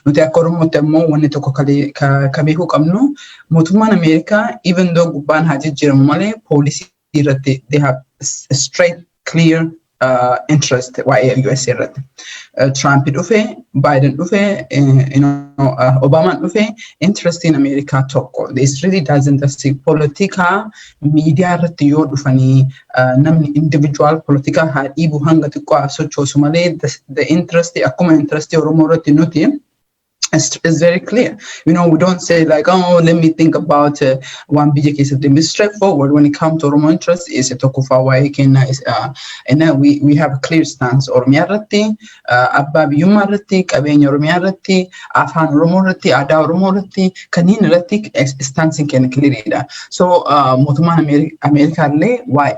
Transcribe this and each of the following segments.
nuti akka Oromootti immoo wanni tokko ka beekuu qabnu mootummaan Ameerikaa even though gubbaan haa jijjiiramu malee poolisii irratti they have a straight clear interest waa'ee US irratti. Trump dhufe, Biden dhufe, Obama dhufe, interest in America tokko. This really doesn't see politika media irratti yoo dhufanii namni individual politika haa dhiibu hanga xiqqoo sochoosu malee the interest akkuma interest Oromoo irratti nuti is very clear. We don't say like, oh, let me think about one big case of them. It's straightforward when it comes to Oromo interest. Is a tokufa way can and then we have a clear stance. Oromiyarati, Abba Yumarati, Kabin Oromiyarati, Afan Romorati, Ada Romorati, Kanin Rati stance can clear it. So Motuman America le why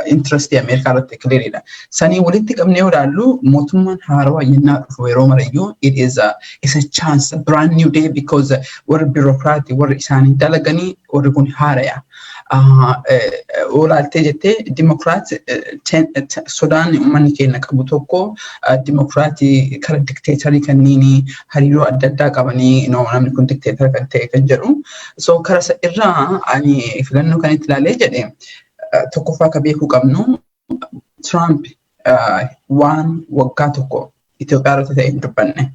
interest the America rati clear it. Sani Wolitik of Neuralu, Motuman Harwa Yena Romayu, it's a chance, a brand new day because we're bureaucratic, we're isani dalagani, or gun haraya. All I'll Democrats, Sudan, Manike Nakabutoko, Democratic, dictatorial Kanini, Hariro at the Dagavani, I'm dictator can take a jeru. So Karasa Iran, if you don't can it legend, Tokofaka Behukamno, Trump, one Wakatoko, Ethiopia independent.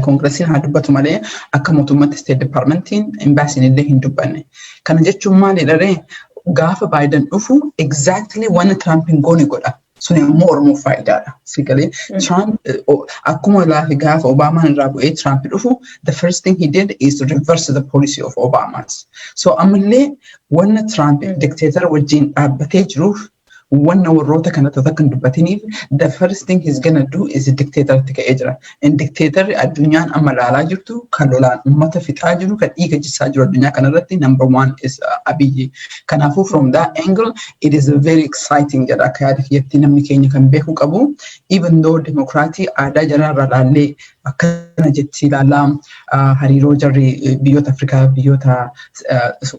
Congress had Batumale, Akamotumat State Department embassy in the Hindupane. Can I just Mali Gaffa Biden Ufu exactly one Trump in Gonigoda. So more fight that. Secretly, Trump Akumala Gaff Obama and Rabu Trump Ufu, the first thing he did is to reverse the policy of Obama's. So Amale when Trump dictator with Jean Batage roof. One hour rota kana tatakan dubatini the first thing he's gonna do is a dictator tika ejra and dictator adunyan amalala jirtu kalolan ummata fitaa jiru kan iga jissa jiru adunya kanarratti number 1 is Abiy kanafu from that angle it is a very exciting jada kayada yetti namni Kenya kan beeku qabu even though democratic ada jara ralalle akkana jetti lala hariro jarri biyota Africa biyota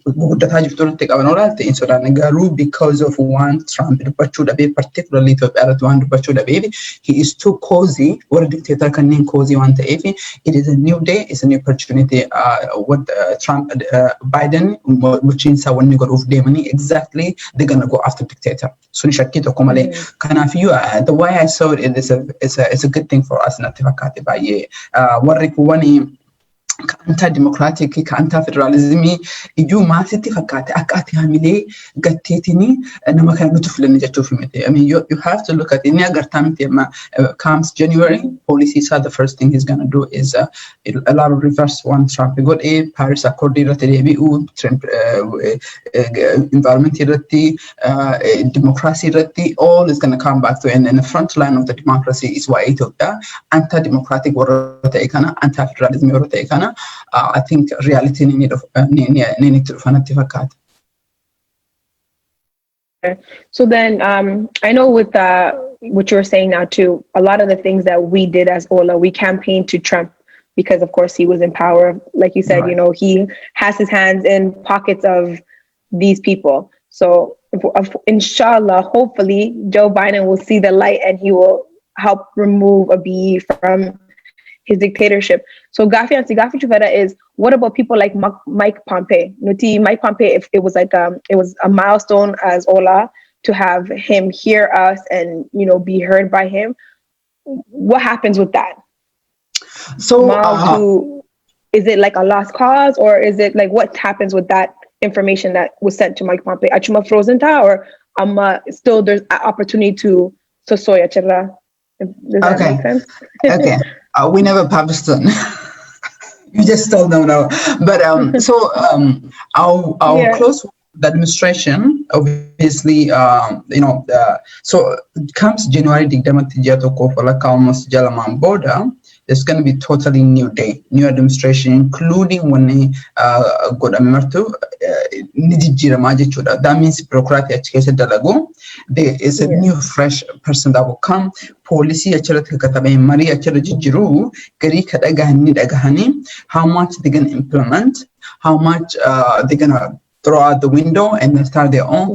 guddata jirtu irratti qaban olalte in Sudan garu because of one Trump particularly to baby he is too cozy or a dictator can cozy one it is a new day, it's a new opportunity what Trump Biden bulchiinsaa when you go of demoni exactly they're gonna go after dictator so nishakito komale kind of you the way I saw it it's a good thing for us not to fakati by warikuwani anti-democratic, anti-federalism, you masiti fakate akati hamile gattetini nama kan nutu filani jechuu fimete. I mean, you have to look at it. Comes January, policies are the first thing he's gonna do is a lot of reverse one Trump. We got a Paris Accord environment democracy all is gonna come back to and the front line of the democracy is why Ethiopia anti-democratic anti-federalism I think reality need to fanatic. So then I know with what you're saying now too, a lot of the things that we did as Ola, we campaigned to Trump because of course he was in power. Like you said, right. He has his hands in pockets of these people. So inshallah, hopefully Joe Biden will see the light and he will help remove Abiy from his dictatorship. So gaaffii chufada is what about people like Mike Pompeo? Mike Pompeo, if it was like it was a milestone as Ola to have him hear us and be heard by him. What happens with that? So is it like a lost cause or is it like what happens with that information that was sent to Mike Pompeo? Achuma frozen ta or still there's an opportunity to soya chira. Does that make sense? Okay. We never published it. You just still don't know. But our close the administration, obviously, so comes January, almost Jalaman border. It's going to be totally new day, new administration, including when they got a mertu. That means bureaucratic education dalago. There is a new, fresh person that will come. Policy Maria Jiru, how much they're going to implement, how much they're going to throw out the window and then start their own.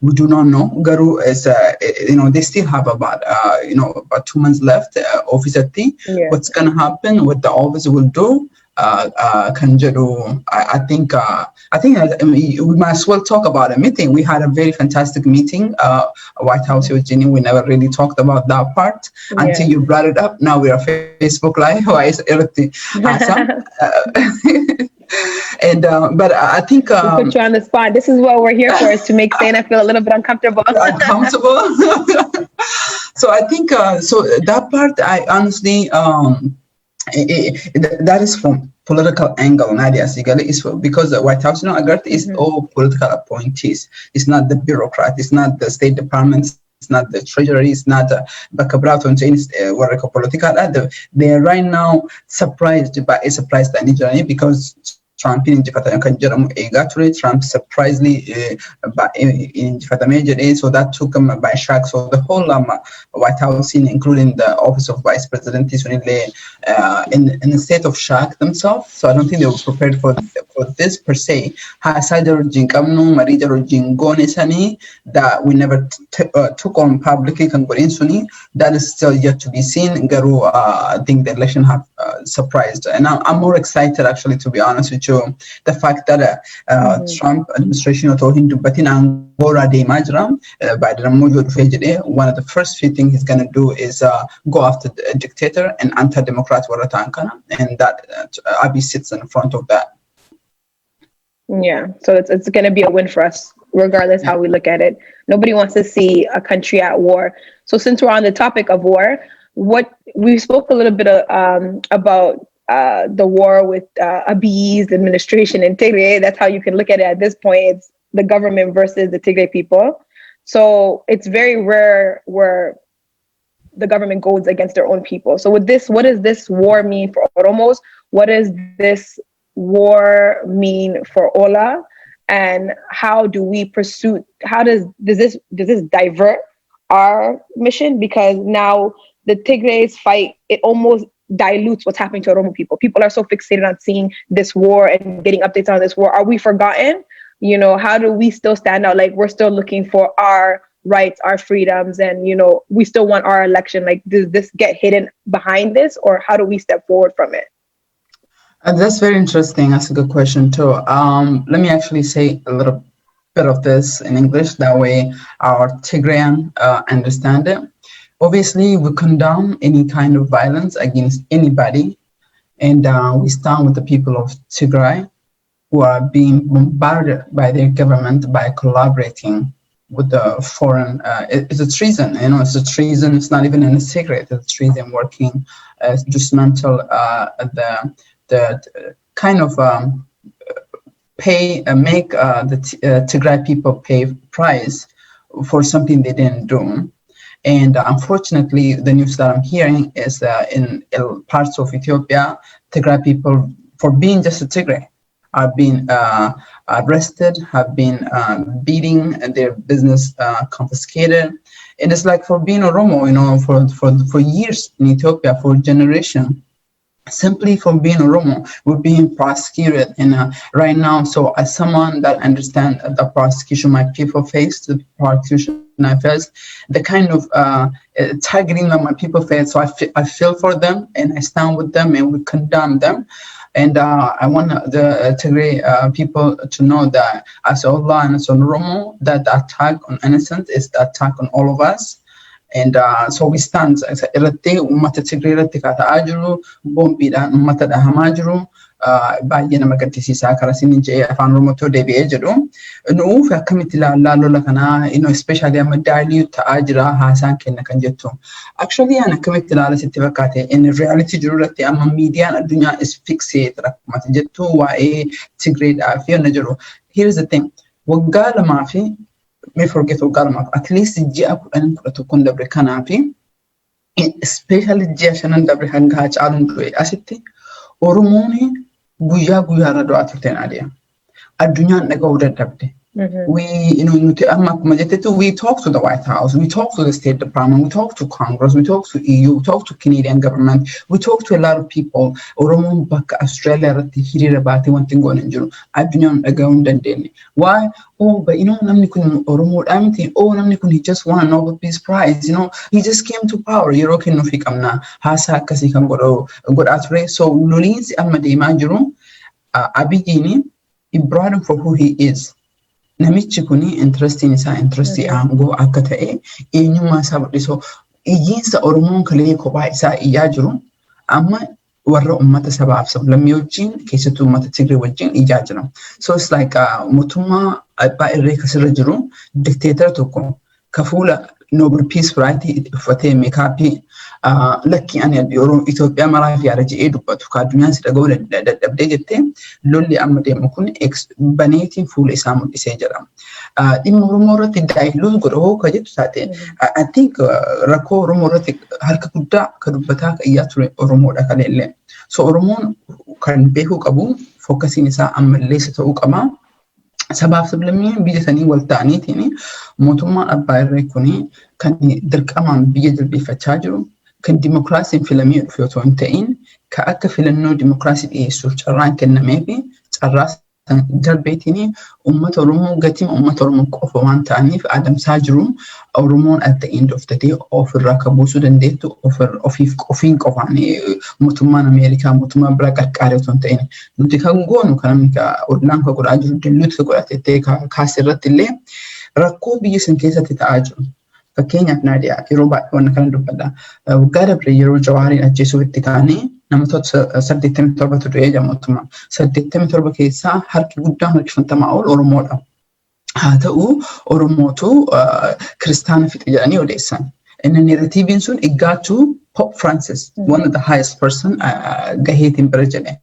We do not know. Garu is, they still have about, about 2 months left. Office at the, what's going to happen, what the office will do. I think we might as well talk about a meeting. We had a very fantastic meeting, White House, Virginia. We never really talked about that part until you brought it up. Now we're on Facebook Live. Why is everything awesome? But I think we put you on the spot. This is what we're here for, is to make Sana feel a little bit uncomfortable. So I think so that part, I honestly that is from political angle, Nadia Sigale, is because the White House, is all political appointees. It's not the bureaucrat. It's not the State Department. It's not the Treasury. It's not Bakabrato and Chinese political. They're right now surprised because Trump in Trump surprisingly in so that took him by shock. So the whole White House, including the office of Vice President, is really in a state of shock themselves. So I don't think they were prepared for this per se. That we never took on publicly. That is still yet to be seen. I think the election have surprised, and I'm more excited actually, to be honest with you. The fact that Trump administration told to batin angora de majram by the one of the first few things he's going to do is go after the dictator and anti-democrat and that Abiy sits in front of that. Yeah, so it's going to be a win for us, regardless how we look at it. Nobody wants to see a country at war. So since we're on the topic of war, we spoke a little bit about the war with Abiy's administration in Tigray. That's how you can look at it at this point. It's the government versus the Tigray people. So it's very rare where the government goes against their own people. So with this, what does this war mean for Oromos? What does this war mean for Ola? And how do we pursue? Does this divert our mission? Because now the Tigrays fight, it almost dilutes what's happening to Oromo people. People are so fixated on seeing this war and getting updates on this war. Are we forgotten? How do we still stand out? Like, we're still looking for our rights, our freedoms, and we still want our election. Like, does this get hidden behind this, or how do we step forward from it? That's very interesting. That's a good question too. Let me actually say a little bit of this in English. That way our Tigrayan understand it. Obviously, we condemn any kind of violence against anybody, and we stand with the people of Tigray who are being bombarded by their government by collaborating with the foreign. It's a treason, it's a treason. It's not even a secret. It's a treason working to dismantle the kind of make the Tigray people pay price for something they didn't do. And unfortunately, the news that I'm hearing is in parts of Ethiopia, Tigray people, for being just a Tigray, are being arrested, have been beating, and their business confiscated. And it's like for being Oromo, for years in Ethiopia, for generations, simply for being Oromo, we're being prosecuted. And right now, so as someone that understands the prosecution my people face, the prosecution I face, the kind of targeting that my people face, so I feel for them, and I stand with them, and we condemn them. And I want the Tigray people to know that as Allah and as Oromo, that the attack on innocence is the attack on all of us. And so we stand irratti ummata Tigray irratti ka'aa jiru, boombiidhaan ummata dhahamaa jiru, baay'ee nama gaddisiisaa karaa siniin jedhee afaan Oromootti deebi'ee jedhu. Nuuf akkamitti ilaallaa lola kanaa, especially amma daadhii ta'aa jira haasaan kenna kan jettu. Actually an akkamitti ilaala sitti fakkaate, in reality jiru irratti amma miidiyaan addunyaa is fixated akkuma jettu waa'ee Tigrayidhaa fi yana jiru. Here's the thing, waggaa lamaa fi may forget Ogalma, at least Jia and Protocol Dabre Canapi, especially Jashan Dabre Hangach Alun Asiti, Oromoni, Guya Guyara do Atenadia. Adunya Nago Dabde. We, we talk to the White House, we talk to the State Department, we talk to Congress, we talk to EU, we talk to Canadian government, we talk to a lot of people. Oromoon bakka Australia irratti hiriira baatee wanti goone hin jiru. Addunyaan dhaga'uu hin dandeenye. Why? Oh, but namni kun Oromoodhaa miti. Oh, namni kun he just won a Nobel Peace Prize. He just came to power. Yeroo kennuufii qabna. Haasaa akkasii kan godhaa ture. So loliinsi amma deemaa jiru. Abiyyiin, he brought him for who he is. Namichi kuni interesting isaa interestii aangoo akka ta'e eenyummaa isaa mul'isu. Iyyiinsa Oromoon kalee kophaa isaa iyyaa jiru amma warra ummata sabaaf sablammii wajjin keessattuu ummata Tigray wajjin iyyaa jira. So it's like mootummaa abbaa irree kasirra jiru dictator tokko ka fuula Nobel Peace Prize uffatee meekaappii lakkii ani yeroo Itoophiyaa maraa fi yaada jedhee dubbatu ka addunyaan si dhaga'uu dadhabdee jettee lolli amma deemu kun baneetiin fuula isaa mul'isee jedhama. Dhimma Oromoo irratti daayiluun godhoo ka jettu taate I think rakkoo Oromoo irratti harka guddaa ka dubbataa ka iyyaa ture Oromoodha kaleellee. So Oromoon kan beekuu qabu fokkasiin isaa ammalleessa ta'uu qaba. Sabaaf sablammiin biyya sanii wal ta'aniitiin mootummaan abbaa irree kuni kan dirqamaan biyya jilbeeffachaa jiru kan dimokiraasiin filamee dhufe otoo hin ta'in ka akka filannoo dimokiraasii dhiyeessuuf carraan kennamee fi carraa darbeetiin uummata Oromoo gatima uummata Oromoo qofa waan ta'aniif adamsaa jiru. Oromoon at the end of the day ofirraa kan buusuu dandeettu ofiin qofaan mootummaan Ameerikaa mootummaa biraa qarqaaree otoo hin ta'in nuti kan goonu kan ollaan kan godhaa jiru dilluutti kan godhatee kaasee irratti illee rakkoo biyya san keessatti ta'aa jiru. Fakkeenyaaf Naadiyaa yeroo baay'ee waan kana dubbadha. Waggaa dabre yeroo Jawaariin ajjeesuu itti kaanee namoota 87 du'ee jira mootummaan. 87 keessaa harki guddaan harki 50 ol Oromoodha. Haa ta'u Oromootu kiristaana fixe jedhanii odeessan. Inni narratiiviin sun eeggaatu Pope Francis, one of the highest person gaheetiin bira jedhe.